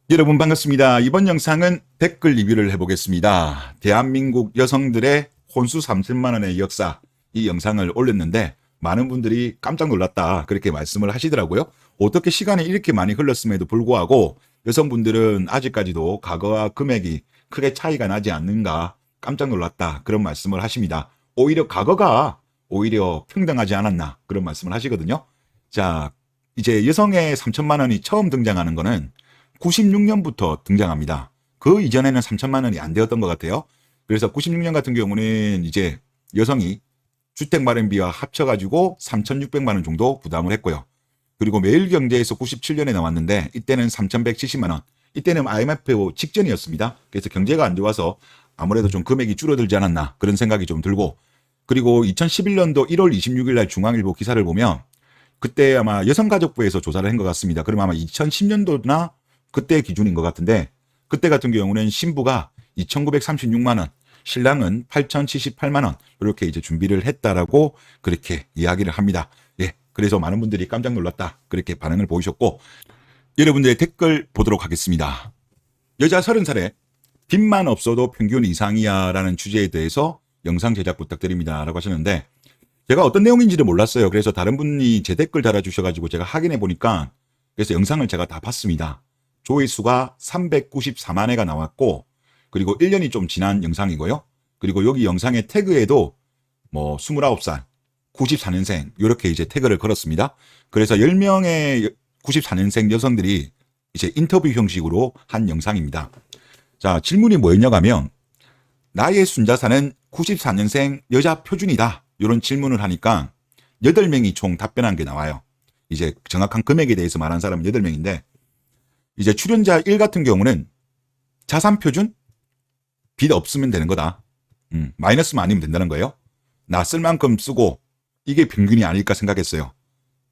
여러분 반갑습니다. 이번 영상은 댓글 리뷰를 해보겠습니다. 대한민국 여성들의 혼수 3천만 원의 역사, 이 영상을 올렸는데 많은 분들이 깜짝 놀랐다 그렇게 말씀을 하시더라고요. 어떻게 시간이 이렇게 많이 흘렀음에도 불구하고 여성분들은 아직까지도 과거와 금액이 크게 차이가 나지 않는가 깜짝 놀랐다 그런 말씀을 하십니다. 오히려 과거가 오히려 평등하지 않았나 그런 말씀을 하시거든요. 자, 이제 여성의 3천만 원이 처음 등장하는 거는 96년부터 등장합니다. 그 이전에는 3천만 원이 안 되었던 것 같아요. 그래서 96년 같은 경우는 이제 여성이 주택마련비와 합쳐가지고 3,600만 원 정도 부담을 했고요. 그리고 매일경제에서 97년에 나왔는데 이때는 3,170만 원. 이때는 IMF 직전이었습니다. 그래서 경제가 안 좋아서 아무래도 좀 금액이 줄어들지 않았나 그런 생각이 좀 들고, 그리고 2011년도 1월 26일 날 중앙일보 기사를 보면 그때 아마 여성가족부에서 조사를 한 것 같습니다. 그럼 아마 2010년도나 그때 기준인 것 같은데, 그때 같은 경우는 신부가 2,936만 원, 신랑은 8,078만 원 이렇게 이제 준비를 했다라고 그렇게 이야기를 합니다. 예, 그래서 많은 분들이 깜짝 놀랐다 그렇게 반응을 보이셨고, 여러분들의 댓글 보도록 하겠습니다. 여자 30살에 빚만 없어도 평균 이상이야 라는 주제에 대해서 영상 제작 부탁드립니다 라고 하셨는데, 제가 어떤 내용인지를 몰랐어요. 그래서 다른 분이 제 댓글 달아주셔가지고 제가 확인해 보니까, 그래서 영상을 제가 다 봤습니다. 조회수가 394만 회가 나왔고, 그리고 1년이 좀 지난 영상이고요. 그리고 여기 영상의 태그에도 뭐 29살, 94년생 이렇게 이제 태그를 걸었습니다. 그래서 10명의 94년생 여성들이 이제 인터뷰 형식으로 한 영상입니다. 자, 질문이 뭐였냐고 하면 나의 순자산은 94년생 여자 표준이다 이런 질문을 하니까 8명이 총 답변한 게 나와요. 이제 정확한 금액에 대해서 말한 사람은 8명인데, 이제 출연자 1 같은 경우는 자산 표준 빚 없으면 되는 거다. 마이너스만 아니면 된다는 거예요. 나 쓸 만큼 쓰고 이게 평균이 아닐까 생각했어요.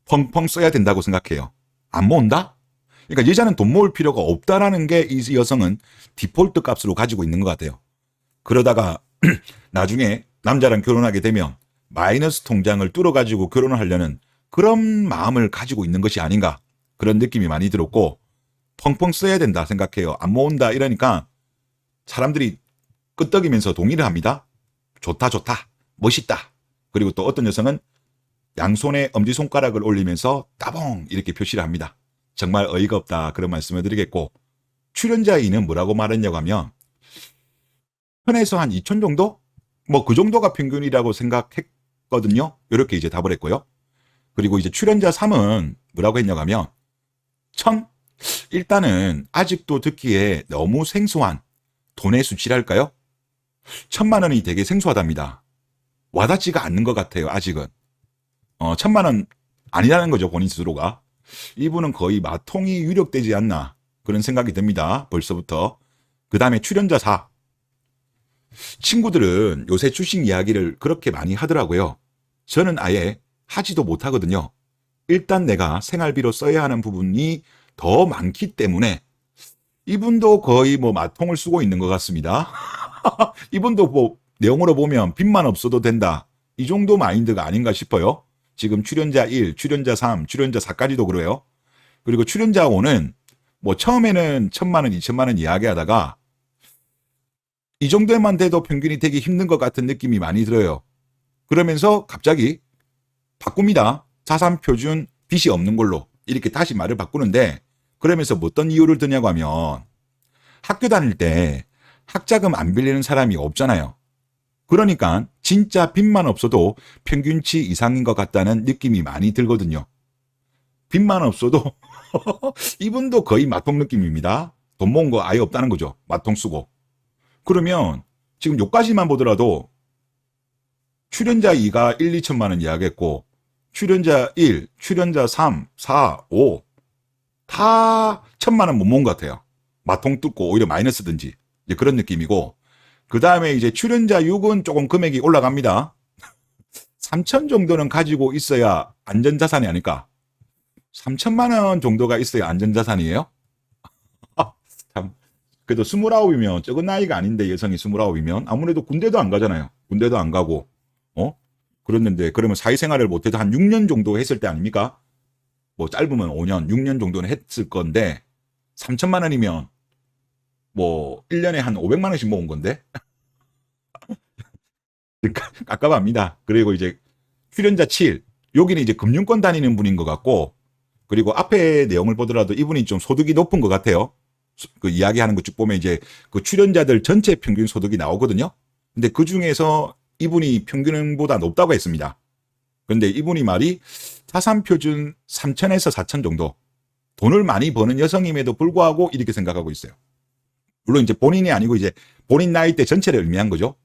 펑펑 써야 된다고 생각해요. 안 모은다? 그러니까 여자는 돈 모을 필요가 없다라는 게 이 여성은 디폴트 값으로 가지고 있는 것 같아요. 그러다가 나중에 남자랑 결혼하게 되면 마이너스 통장을 뚫어가지고 결혼을 하려는 그런 마음을 가지고 있는 것이 아닌가 그런 느낌이 많이 들었고, 펑펑 써야 된다 생각해요. 안 모은다 이러니까 사람들이 끄떡이면서 동의를 합니다. 좋다 좋다 멋있다. 그리고 또 어떤 여성은 양손에 엄지손가락을 올리면서 따봉 이렇게 표시를 합니다. 정말 어이가 없다 그런 말씀을 드리겠고, 출연자 2는 뭐라고 말했냐고 하면 현에서 한 2천 정도? 뭐 그 정도가 평균이라고 생각했거든요. 이렇게 이제 답을 했고요. 그리고 이제 출연자 3은 뭐라고 했냐고 하면 1,000? 일단은 아직도 듣기에 너무 생소한 돈의 수치랄까요? 1,000만 원이 되게 생소하답니다. 와닿지가 않는 것 같아요. 아직은 1,000만 원 아니라는 거죠, 본인 스스로가. 이분은 거의 마통이 유력되지 않나 그런 생각이 듭니다, 벌써부터. 그 다음에 출연자 4. 친구들은 요새 주식 이야기를 그렇게 많이 하더라고요. 저는 아예 하지도 못하거든요. 일단 내가 생활비로 써야 하는 부분이 더 많기 때문에 이분도 거의 뭐 마통을 쓰고 있는 것 같습니다. 이분도 뭐 내용으로 보면 빚만 없어도 된다, 이 정도 마인드가 아닌가 싶어요. 지금 출연자 1, 출연자 3, 출연자 4까지도 그래요. 그리고 출연자 5는 뭐 처음에는 1,000만 원, 2천만 원 이야기하다가 이 정도에만 돼도 평균이 되기 힘든 것 같은 느낌이 많이 들어요. 그러면서 갑자기 바꿉니다. 자산 표준 빚이 없는 걸로 이렇게 다시 말을 바꾸는데, 그러면서 뭐 어떤 이유를 드냐고 하면 학교 다닐 때 학자금 안 빌리는 사람이 없잖아요. 그러니까 진짜 빚만 없어도 평균치 이상인 것 같다는 느낌이 많이 들거든요. 빚만 없어도 이분도 거의 마통 느낌입니다. 돈 모은 거 아예 없다는 거죠. 마통 쓰고. 그러면 지금 요까지만 보더라도 출연자 2가 1, 2천만 원 이야기했고, 출연자 1, 출연자 3, 4, 5 다 1,000만 원 못 모은 것 같아요. 마통 뚫고 오히려 마이너스든지 이제 그런 느낌이고, 그 다음에 이제 출연자 6은 조금 금액이 올라갑니다. 3천 정도는 가지고 있어야 안전자산이 아닐까. 3천만 원 정도가 있어야 안전자산이에요? 참. 그래도 29이면 적은 나이가 아닌데, 여성이 29이면 아무래도 군대도 안 가잖아요. 군대도 안 가고 그랬는데, 그러면 사회생활을 못해도 한 6년 정도 했을 때 아닙니까? 뭐 짧으면 5년, 6년 정도는 했을 건데, 3천만 원이면 뭐 1년에 한 500만 원씩 모은 건데 깝깝합니다. 그리고 이제 출연자 7, 여기는 이제 금융권 다니는 분인 것 같고, 그리고 앞에 내용을 보더라도 이분이 좀 소득이 높은 것 같아요. 그 이야기하는 거 쭉 보면 이제 그 출연자들 전체 평균 소득이 나오거든요. 근데 그 중에서 이분이 평균보다 높다고 했습니다. 그런데 이분이 말이 자산 표준 3천에서 4천 정도, 돈을 많이 버는 여성임에도 불구하고 이렇게 생각하고 있어요. 물론 이제 본인이 아니고 이제 본인 나이대 전체를 의미한 거죠.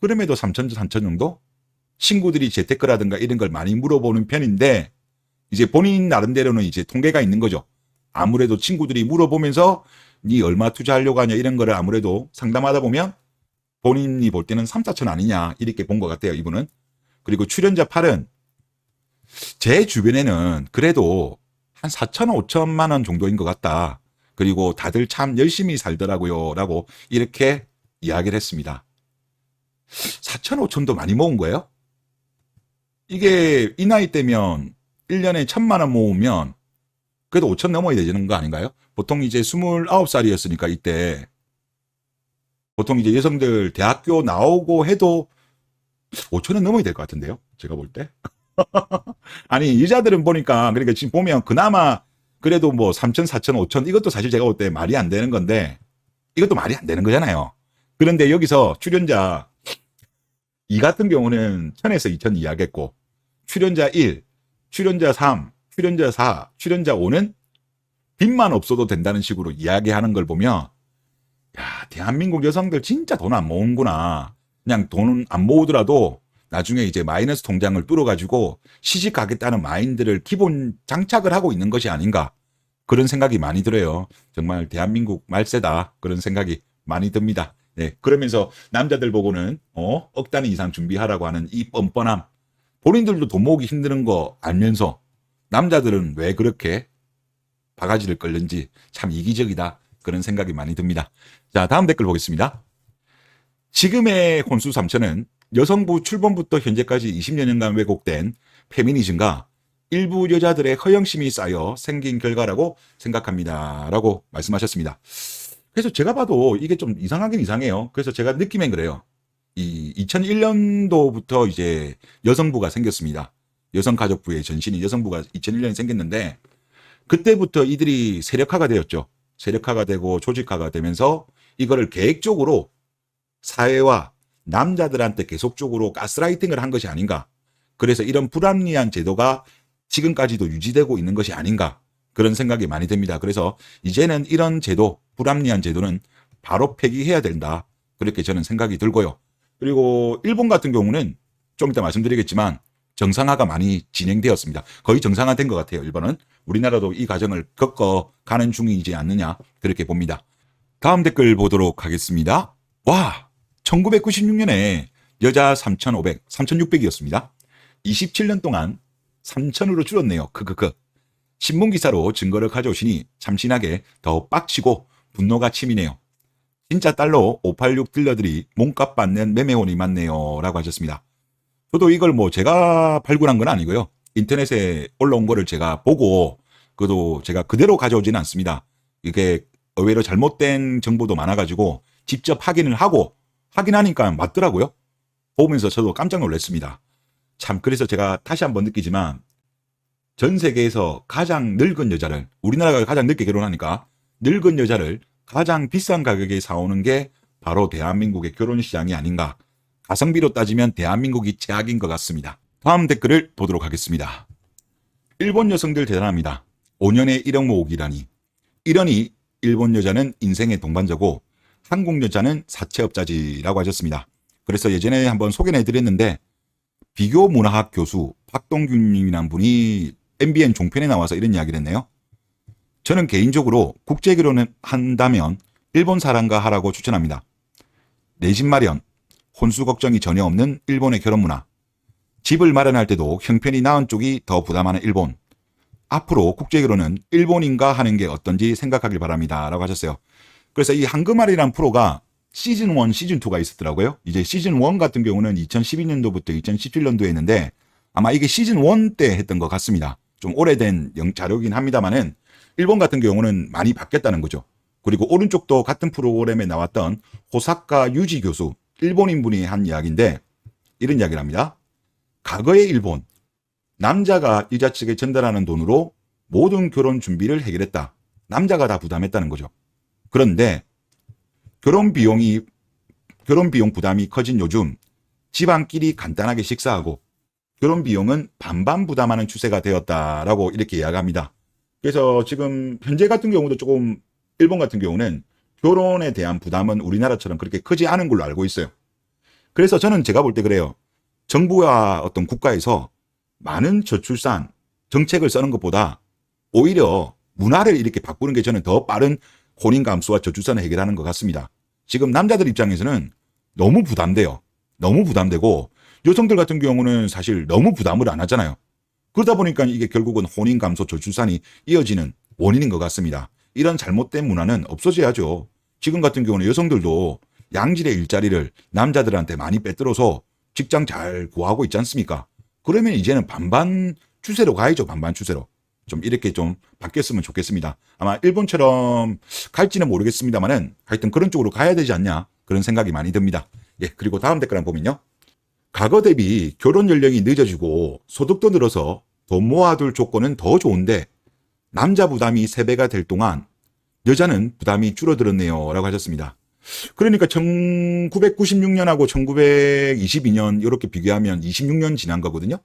그럼에도 3천, 4천 정도? 친구들이 재테크라든가 이런 걸 많이 물어보는 편인데, 이제 본인 나름대로는 이제 통계가 있는 거죠. 아무래도 친구들이 물어보면서 니 얼마 투자하려고 하냐 이런 거를 아무래도 상담하다 보면 본인이 볼 때는 3, 4천 아니냐 이렇게 본 것 같아요, 이분은. 그리고 출연자 8은 제 주변에는 그래도 한 4천, 5천만 원 정도인 것 같다. 그리고 다들 참 열심히 살더라고요 라고 이렇게 이야기를 했습니다. 4천, 5천도 많이 모은 거예요? 이게 이 나이 때면 1년에 1,000만 원 모으면 그래도 5천 넘어야 되는 거 아닌가요? 보통 이제 29살이었으니까 이때 보통 이제 여성들 대학교 나오고 해도 5천은 넘어야 될 것 같은데요, 제가 볼 때. 아니 여자들은 보니까 그러니까 지금 보면 그나마 그래도 뭐 3천, 4천, 5천 이것도 사실 제가 볼 때 말이 안 되는 건데 이것도 말이 안 되는 거잖아요. 그런데 여기서 출연자 2 같은 경우는 1,000에서 2천 이야기했고, 출연자 1, 출연자 3, 출연자 4, 출연자 5는 빚만 없어도 된다는 식으로 이야기하는 걸 보면, 야, 대한민국 여성들 진짜 돈 안 모은구나. 그냥 돈 안 모으더라도 나중에 이제 마이너스 통장을 뚫어가지고 시집 가겠다는 마인드를 기본 장착을 하고 있는 것이 아닌가. 그런 생각이 많이 들어요. 정말 대한민국 말세다. 그런 생각이 많이 듭니다. 네, 그러면서 남자들 보고는 억 단위 이상 준비하라고 하는 이 뻔뻔함. 본인들도 돈 모으기 힘든 거 알면서 남자들은 왜 그렇게 바가지를 끌는지 참 이기적이다. 그런 생각이 많이 듭니다. 자, 다음 댓글 보겠습니다. 지금의 혼수 3천은 여성부 출범부터 현재까지 20여 년간 왜곡된 페미니즘과 일부 여자들의 허영심이 쌓여 생긴 결과라고 생각합니다. 라고 말씀하셨습니다. 그래서 제가 봐도 이게 좀 이상하긴 이상해요. 그래서 제가 느끼면 그래요. 이 2001년도부터 이제 여성부가 생겼습니다. 여성가족부의 전신인 여성부가 2001년에 생겼는데, 그때부터 이들이 세력화가 되었죠. 세력화가 되고 조직화가 되면서 이거를 계획적으로 사회와 남자들한테 계속적으로 가스라이팅을 한 것이 아닌가. 그래서 이런 불합리한 제도가 지금까지도 유지되고 있는 것이 아닌가. 그런 생각이 많이 듭니다. 그래서 이제는 이런 제도, 불합리한 제도는 바로 폐기해야 된다. 그렇게 저는 생각이 들고요. 그리고 일본 같은 경우는 좀 이따 말씀드리겠지만 정상화가 많이 진행되었습니다. 거의 정상화된 것 같아요, 일본은. 우리나라도 이 과정을 겪어가는 중이지 않느냐, 그렇게 봅니다. 다음 댓글 보도록 하겠습니다. 와, 1996년에 여자 3,500, 3,600이었습니다. 27년 동안 3,000으로 줄었네요. 크크크. 신문기사로 증거를 가져오시니 참신하게 더 빡치고 분노가 치미네요. 진짜 달러 586 딜러들이 몸값 받는 매매원이 많네요. 라고 하셨습니다. 저도 이걸 뭐 제가 발굴한 건 아니고요. 인터넷에 올라온 거를 제가 보고, 그래도 제가 그대로 가져오지는 않습니다. 이게 의외로 잘못된 정보도 많아가지고 직접 확인을 하고, 확인하니까 맞더라고요. 보면서 저도 깜짝 놀랐습니다. 참, 그래서 제가 다시 한번 느끼지만 전 세계에서 가장 늙은 여자를, 우리나라가 가장 늦게 결혼하니까 늙은 여자를 가장 비싼 가격에 사오는 게 바로 대한민국의 결혼시장이 아닌가. 가성비로 따지면 대한민국이 최악인 것 같습니다. 다음 댓글을 보도록 하겠습니다. 일본 여성들 대단합니다. 5년에 1억 모으기라니. 이러니 일본 여자는 인생의 동반자고 한국 여자는 사채업자지라고 하셨습니다. 그래서 예전에 한번 소개를 해드렸는데, 비교문화학 교수 박동균님이라는 분이 MBN 종편에 나와서 이런 이야기를 했네요. 저는 개인적으로 국제결혼을 한다면 일본 사람과 하라고 추천합니다. 내 집 마련, 혼수 걱정이 전혀 없는 일본의 결혼 문화. 집을 마련할 때도 형편이 나은 쪽이 더 부담하는 일본. 앞으로 국제결혼은 일본인과 하는 게 어떤지 생각하길 바랍니다. 라고 하셨어요. 그래서 이 황금알이라는 프로가 시즌 1, 시즌 2가 있었더라고요. 이제 시즌 1 같은 경우는 2012년도부터 2017년도에 했는데 아마 이게 시즌 1 때 했던 것 같습니다. 좀 오래된 자료긴 합니다만은 일본 같은 경우는 많이 바뀌었다는 거죠. 그리고 오른쪽도 같은 프로그램에 나왔던 호사카 유지 교수, 일본인 분이 한 이야기인데 이런 이야기를 합니다. 과거의 일본, 남자가 여자 측에 전달하는 돈으로 모든 결혼 준비를 해결했다. 남자가 다 부담했다는 거죠. 그런데 결혼 비용 부담이 커진 요즘 집안끼리 간단하게 식사하고 결혼 비용은 반반 부담하는 추세가 되었다라고 이렇게 이야기합니다. 그래서 지금 현재 같은 경우도 조금 일본 같은 경우는 결혼에 대한 부담은 우리나라처럼 그렇게 크지 않은 걸로 알고 있어요. 그래서 저는 제가 볼 때 그래요. 정부와 어떤 국가에서 많은 저출산 정책을 쓰는 것보다 오히려 문화를 이렇게 바꾸는 게 저는 더 빠른 혼인 감수와 저출산을 해결하는 것 같습니다. 지금 남자들 입장에서는 너무 부담돼요. 너무 부담되고 여성들 같은 경우는 사실 너무 부담을 안 하잖아요. 그러다 보니까 이게 결국은 혼인 감소 저출산이 이어지는 원인인 것 같습니다. 이런 잘못된 문화는 없어져야죠. 지금 같은 경우는 여성들도 양질의 일자리를 남자들한테 많이 빼들어서 직장 잘 구하고 있지 않습니까? 그러면 이제는 반반 추세로 가야죠. 반반 추세로. 좀 이렇게 좀 바뀌었으면 좋겠습니다. 아마 일본처럼 갈지는 모르겠습니다만은 하여튼 그런 쪽으로 가야 되지 않냐 그런 생각이 많이 듭니다. 예, 그리고 다음 댓글 한번 보면요. 과거 대비 결혼 연령이 늦어지고 소득도 늘어서 돈 모아둘 조건은 더 좋은데 남자 부담이 3배가 될 동안 여자는 부담이 줄어들었네요 라고 하셨습니다. 그러니까 1996년하고 1922년 이렇게 비교하면 26년 지난 거거든요.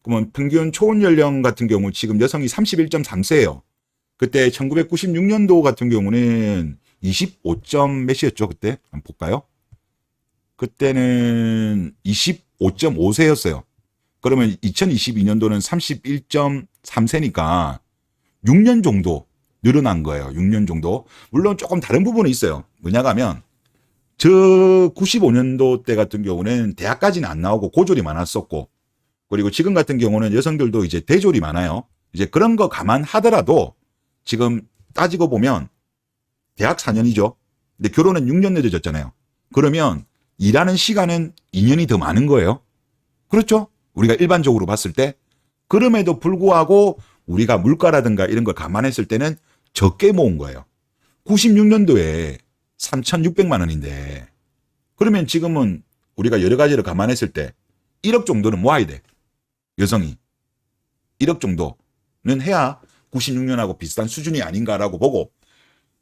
그러면 평균 초혼 연령 같은 경우 지금 여성이 31.3세예요. 그때 1996년도 같은 경우는 25점 몇이었죠 그때? 한번 볼까요? 그때는 25.5세였어요. 그러면 2022년도는 31.3세니까 6년 정도 늘어난 거예요. 6년 정도. 물론 조금 다른 부분은 있어요. 뭐냐가 하면 저 95년도 때 같은 경우는 대학까지는 안 나오고 고졸이 많았었고 그리고 지금 같은 경우는 여성들도 이제 대졸이 많아요. 이제 그런 거 감안하더라도 지금 따지고 보면 대학 4년이죠. 근데 결혼은 6년 늦어졌잖아요. 그러면 일하는 시간은 2년이 더 많은 거예요. 그렇죠? 우리가 일반적으로 봤을 때. 그럼에도 불구하고 우리가 물가라든가 이런 걸 감안했을 때는 적게 모은 거예요. 96년도에 3,600만 원인데 그러면 지금은 우리가 여러 가지를 감안했을 때 1억 정도는 모아야 돼. 여성이. 1억 정도는 해야 96년하고 비슷한 수준이 아닌가라고 보고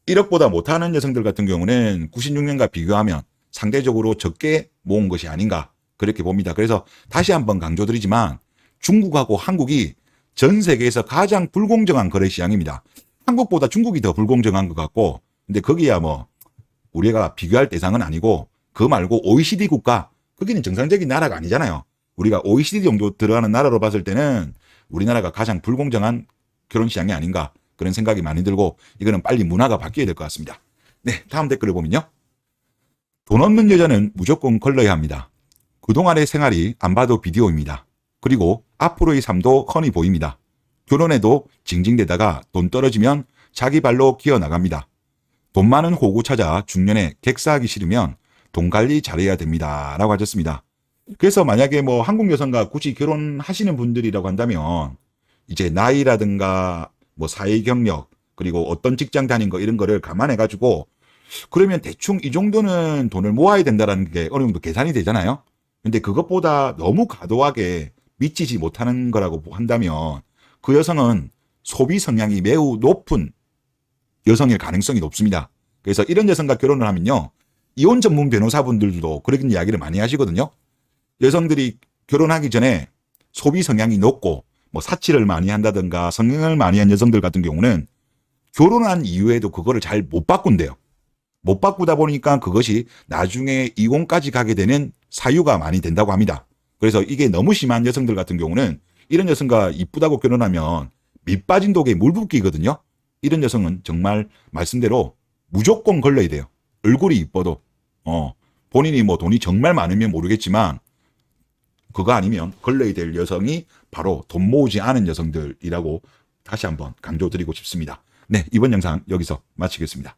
1억보다 못하는 여성들 같은 경우는 96년과 비교하면 상대적으로 적게 모은 것이 아닌가 그렇게 봅니다. 그래서 다시 한번 강조드리지만 중국하고 한국이 전 세계에서 가장 불공정한 거래 시장입니다. 한국보다 중국이 더 불공정한 것 같고 근데 거기야 뭐 우리가 비교할 대상은 아니고 그거 말고 OECD 국가 거기는 정상적인 나라가 아니잖아요. 우리가 OECD 정도 들어가는 나라로 봤을 때는 우리나라가 가장 불공정한 결혼 시장이 아닌가 그런 생각이 많이 들고 이거는 빨리 문화가 바뀌어야 될 것 같습니다. 네, 다음 댓글을 보면요. 돈 없는 여자는 무조건 걸러야 합니다. 그동안의 생활이 안 봐도 비디오입니다. 그리고 앞으로의 삶도 훤히 보입니다. 결혼해도 징징대다가 돈 떨어지면 자기 발로 기어나갑니다. 돈 많은 호구 찾아 중년에 객사하기 싫으면 돈 관리 잘해야 됩니다. 라고 하셨습니다. 그래서 만약에 뭐 한국 여성과 굳이 결혼하시는 분들이라고 한다면 이제 나이라든가 뭐 사회 경력 그리고 어떤 직장 다닌 거 이런 거를 감안해 가지고 그러면 대충 이 정도는 돈을 모아야 된다는 게 어느 정도 계산이 되잖아요. 근데 그것보다 너무 과도하게 미치지 못하는 거라고 한다면 그 여성은 소비 성향이 매우 높은 여성일 가능성이 높습니다. 그래서 이런 여성과 결혼을 하면요. 이혼 전문 변호사분들도 그런 이야기를 많이 하시거든요. 여성들이 결혼하기 전에 소비 성향이 높고 뭐 사치를 많이 한다든가 성형을 많이 한 여성들 같은 경우는 결혼한 이후에도 그거를 잘 못 바꾼대요. 못 바꾸다 보니까 그것이 나중에 이혼까지 가게 되는 사유가 많이 된다고 합니다. 그래서 이게 너무 심한 여성들 같은 경우는 이런 여성과 이쁘다고 결혼하면 밑 빠진 독에 물 붓기거든요. 이런 여성은 정말 말씀대로 무조건 걸러야 돼요. 얼굴이 이뻐도 본인이 뭐 돈이 정말 많으면 모르겠지만 그거 아니면 걸러야 될 여성이 바로 돈 모으지 않은 여성들이라고 다시 한번 강조드리고 싶습니다. 네, 이번 영상 여기서 마치겠습니다.